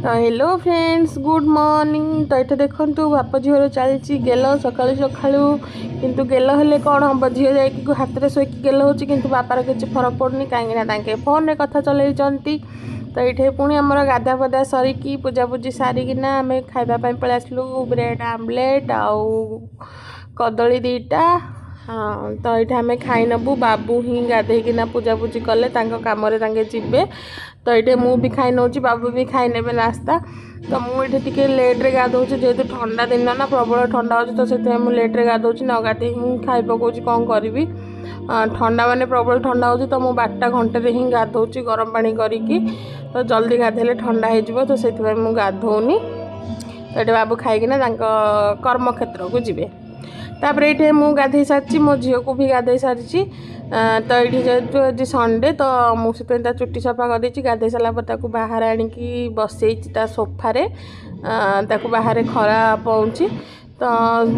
तो hello friends good morning. तो ये देखूँ बाप झीर चलती गेल सका सका किंतु गेल हेले कौन हम झील जा हाथ में शोक गेल हो बापार किसी फरक पड़नी कहीं फोन में कथा चलती। तो ये पुणी आम गाधा पदा सरिकी पूजापूजी सारिकिना आम खावाई पलि आसलु ब्रेड आमलेट आउ कदली दीटा। हाँ तो ये आम खाई नबू बाबू ही गाधेकिना पूजापूजी कले कम जी। तो ये मुझे खाई नौ बाबू भी खाई ने नास्ता। तो मुझे टे लेट्रे गाधो जेहेतु ठंडा दिन ना प्रबल ठंडा हो तो से लेट्रे गाधो न गाधे ही खाई पकाऊँ कौन करी ठंडा माने प्रबल ठंडा हो तो मुझे 12 घंटे ही गाधो गरम पानी करिकी। तो जल्दी गाधेले ठंडा हो तो से मुझे गाधोनी। तो ये बाबू खाईकिना कर्म क्षेत्र को जी। तापर ये मुझे गाधे सारी मो झील को भी गाधे सारी। तो ये जेहतु आज संडे तो मुझे चुट्टी सफा कर देती गाधे सारापर बाहर आणिकी बसई सोफारे बाहर खरा पाऊँच। तो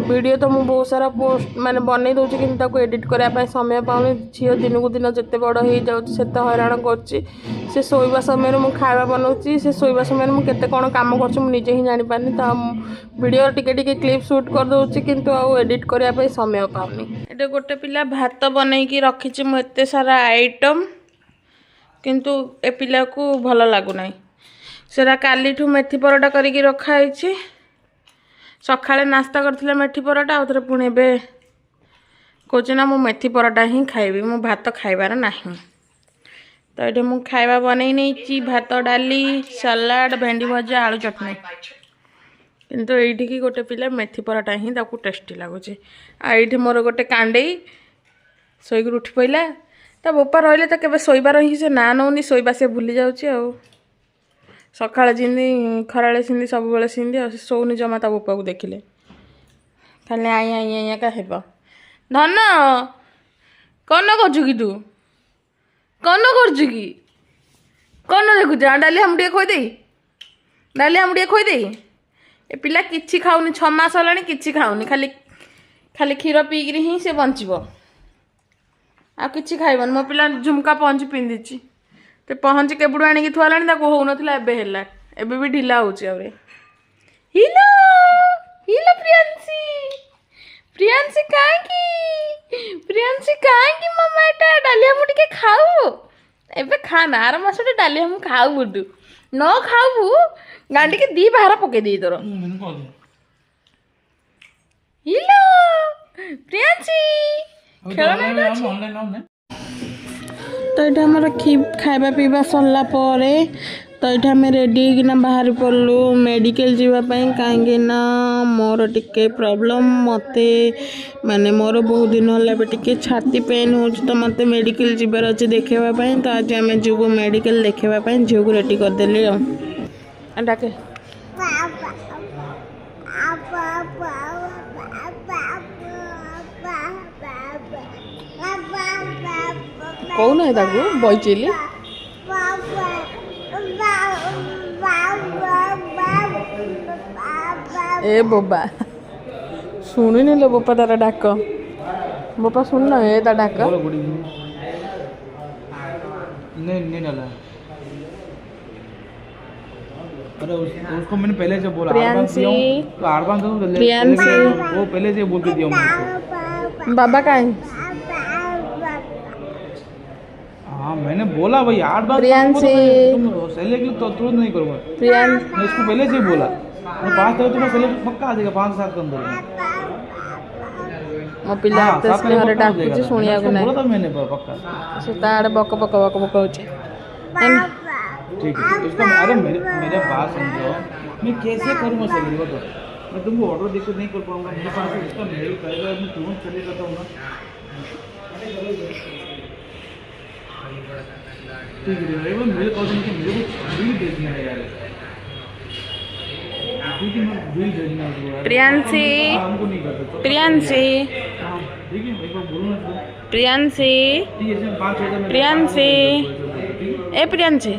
वीडियो तो मुझे बहुत सारा पोस्ट माने बनई दूसरी कि एडिट करने समय पाऊनी। झील दिन को दिन जिते बड़ हो जाते हैरान कर शोवा समय मुझे खावा बनाऊँगी से शोवा समय मुझे कौन कम करजे ही जानी पानी। तो वीडियो टिके क्लिप शूट कर दूसरी किंतु एडिट करने समय पाऊनी। ये गोटे पिला भात बनईकी रखी मुझे सारा आइटम किंतु ए पिला को भल लगुना सेरा काली मेथी परोटा करके रखाई। सकाଳେ नास्ता करथिले मेथी परोटा आउथरे पुणी बे कहूँ ना मु मेथी परोटा ही खाइबी मु भात खाइबार नहीं। तो ये मु खाइबा बनई नहीं भात डाली सलाड भेंडी भजा आलू चटनी किंतु ये गोटे पिला मेथी परोटा ही ताकू टेस्टी लगुच। आईठी मोर गोटे कांडेई शोक उठी पड़ा ता बोपा रही तो केवे शोबार ही से ना नौनी शोबा से भूली जाऊँगी आ सका जिंदी खराड़े सिंधी सब बेले सिंधी आ शोनी जमा ता बोपा को देखिले खाली आई आई आई का हेब। धन कौन करचु कि तू कौन करचु कि कौन देखु डाली हम टे खोदे डाली हम टे खोदे। ए पिला किछि खाऊनी 6 मास होलानी किछि खाऊनी खाली खाली क्षीर पीकरी ही से बंचब आ किछि खाइबन। मो पिला झुमका पहुँच पिंधि तो पहुँच केबुड़ आनिकी थुआलानी ताको होउनथिला एबे हैला एबे भी ढिला होउची आबे। हिलो हिलो प्रियांशी काकी मम्मा एटा डाली हम टिके खाऊ एबे खाना आर मासटे डाली हम खाऊ बुडू न खाऊ गांडी के दी बाहर पके दे तोर। हिलो प्रियांशी खेलना ऑनलाइन। तो ये आम खाଇବା पीवा सरला तो ये आम रेडी होना बाहर पड़लु मेडिकल जीवाई कहीं मोर टिके प्रॉब्लम मते माने मोर बहुत दिन है टिके छाती पेन हो तो मत मेडिकल जीवार अच्छे देखेवाई। तो आज आम जीवु मेडिकल देखेवाई झील को रेडी करदेली डाके कौन है ताकू बईचेली ए बोबा शुणुनि लो बोपा तार डाक बोपा सुन ना ए ता डाक नहीं डाला। अरे उसको मैंने पहले से बोला प्रियांशी तो आरबान तो प्रियांशी वो पहले से बोल के दिया मुझको बाबा का है। हाँ मैंने बोला भाई 8 बार प्रियांशी तुम सेलेक्ट तो तुरंत नहीं करूँगा प्रियांशी मैं इसको पहले से ही बोला मैं 5 तक तो मैं सेलेक्ट पक्का आ जाएगा 5-7 के अंदर मो पिला तो इसके घरे डाकुची सुनिया को नहीं बोला था मैंने पक्का से ताड़ बक बक बक बक होचे ठीक है इसको। अरे मेरे बात समझो मैं कैसे करूँगा सेलेक्ट बताओ मैं तुमको ऑर्डर देकर नहीं कर पाऊँगा मेरे पास इसका मेल करेगा मैं तुरंत सेलेक्ट करता हूँ ना ठीक है। मेरे कॉलेज के मेरे को बिल भेजना है यार ठीक है मैं बिल भेजना है प्रियांशी प्रियांशी ठीक है एक बार बोलो ना प्रियांशी ठीक है 5-6 में प्रियांशी ए प्रियांशी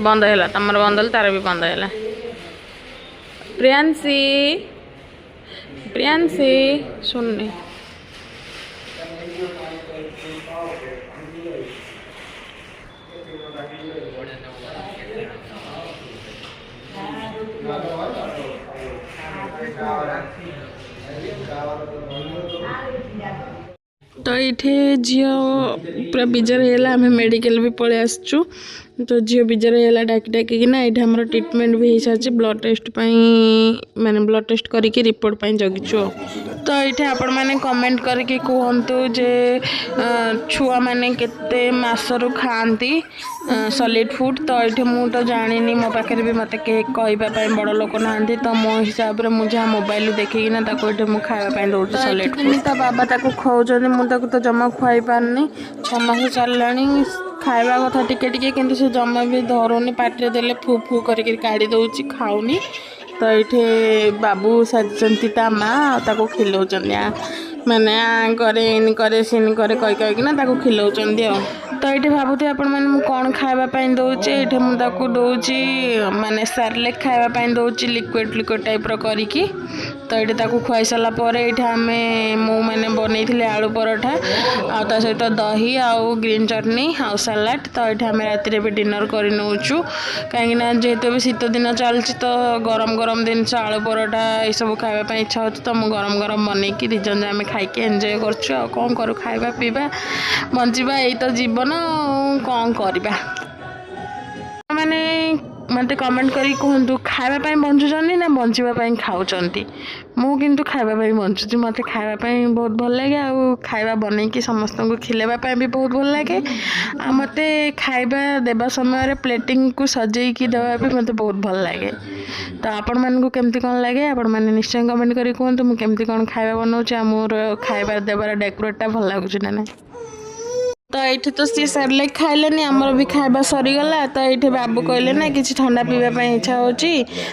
बंद है तमर बंद तार भी बंद है प्रियांशी प्रियांशी सुननी तो ये झी पूरा बिजार है आम मेडिकल भी पलि आसचु तो झील बिजार है डाकी डाकी ना ये आम ट्रिटमेंट भी हो सारी ब्लड टेस्ट माने ब्लड टेस्ट करके रिपोर्ट जगिचु तो ये आपण मैंने कमेंट करके कहतु जे छुआ मैंने केते मासरु खाती सॉलिड फूड तो ये मुझे जानी मो पाखे भी मत कहवाई बड़ लोक ना तो मो हिसाब से मुझे मोबाइल देखिकिना ये मुझे खावाई दौर सॉलिड फूड तो बाबा ताको खाऊँ मुझे तो जमा खुआई पारनी 6 मास चलला खाଇବା କଥା ଟିକେ ଟିକେ କିନ୍ତୁ ସେ ଜମା ବି ଧରୁନି ପାଟିରେ ଦେଲେ ଫୁ ଫୁ କରିକି କାଢ଼ି ଦେଉଛି ଖାଉନି ତ ଏଇଠି ବାବୁ ସାଜିଛନ୍ତି ତା ମା ତାକୁ ଖିଲଉଛନ୍ତି ମାନେ କରେ ଇନି କରେ ସିନି କରେ କହିକିନା ତାକୁ ଖିଲଉଛନ୍ତି ଆଉ ତ ଏଇଠି ଭାବୁଥିବେ ଆପଣମାନେ ମୁଁ କ'ଣ ଖାଇବା ପାଇଁ ଦେଉଛି ଏଇଠି ମୁଁ ତାକୁ ଦେଉଛି ମାନେ ସାର୍ଲେକ୍ ଖାଇବା ପାଇଁ ଦେଉଛି ଲିକ୍ୱିଡ଼ ଟାଇପ୍ର କରିକି ତ ଏଇଠି ତାକୁ ଖୁଆଇ ସାରିଲା ପରେ ଏଇଠି ଆମେ ମୁଁ ମାନେ ବନେଇଥିଲି ଆଳୁ ପରଠା ଆଉ ତା ସହିତ ଦହି ଆଉ ଗ୍ରୀନ୍ ଚଟନି ଆଉ ସାଲାଡ଼ ତ ଏଇଠି ଆମେ ରାତିରେ ବି ଡିନର କରି ନେଉଛୁ କାହିଁକିନା ଯେହେତୁ ଏବେ ଶୀତ ଦିନ ଚାଲିଛି ତ ଗରମ ଗରମ ଜିନିଷ ଆଳୁ ପରଠା ଏସବୁ ଖାଇବା ପାଇଁ ଇଚ୍ଛା ହେଉଛି ତ ମୁଁ ଗରମ ଗରମ ବନେଇକି ଦୁଇ ଜଣ ଆମେ ଖାଇକି ଏନ୍ଜୟ କରୁଛୁ ଆଉ କ'ଣ କରୁ ଖାଇବା ପିଇବା ବଞ୍ଚିବା ଏଇ ତ ଜୀବନ କ'ଣ କରିବା ମାନେ मत कमेंट करी कहतु खावाई बंचुंट ना बचापी खाऊँच मु किंतु खावाई बंचुची मत खावाई बहुत भल लगे आ खावा बनईकि समस्त को खिलेवाई भी बहुत भल लगे आ मत खावा देवा समय प्लेटिंग को सजेकी देवा भी मत बहुत भल लगे तो आपण मानक केमती कौन लगे आपण मैंने निश्चय कमेंट करी कहतु मुझे केमती कौन खावा बनाऊँ मोर खावा देवार डेकोरेटा भल लगुच ना तो ये तो सी सारे खाइले आमर भी खावा सरीगला तो ये बाबू कहले ना कि ठंडा पीवाई इच्छा होची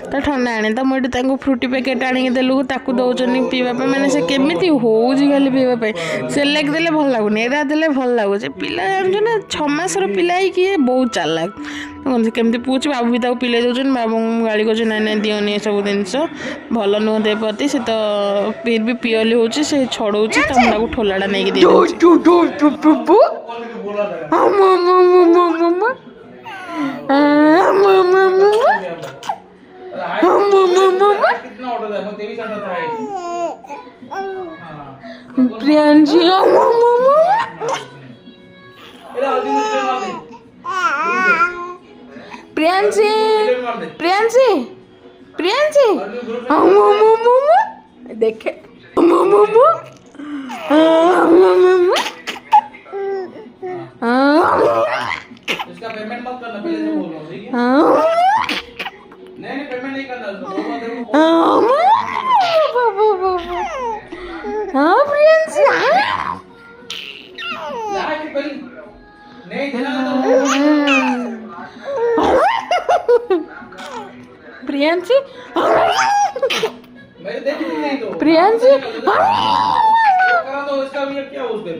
तो ठंडा आने तो मुझे फ्रुटी पैकेट आनिक देलु ताकू दौरान पीवाई मैंने से केमी होची खाली पीवाई सेलेक देले भल लगुनि एरा देले भल लगुचे पिला जानछ ना 6 मासर पिला किए बहुत चालाक केमती पूछ बाबू भी ताको पिले दौन बाबू गाड़ी कर ना दियोनी सब जिनस भल नुह दे प्रति से तो फिर भी पियली हो छड़ौ तो मुझे ठोलाटा नहीं प्रियांशी प्रियांशी प्रियांशी प्रियांशी देखे इसका पेमेंट मत करना पहले से बोल रहा हूं ठीक है नहीं पेमेंट नहीं करना हां प्रियांशी नहीं दिला प्रियांशी मैं देख नहीं तो प्रियांशी करा दो इसका भी क्या उस पे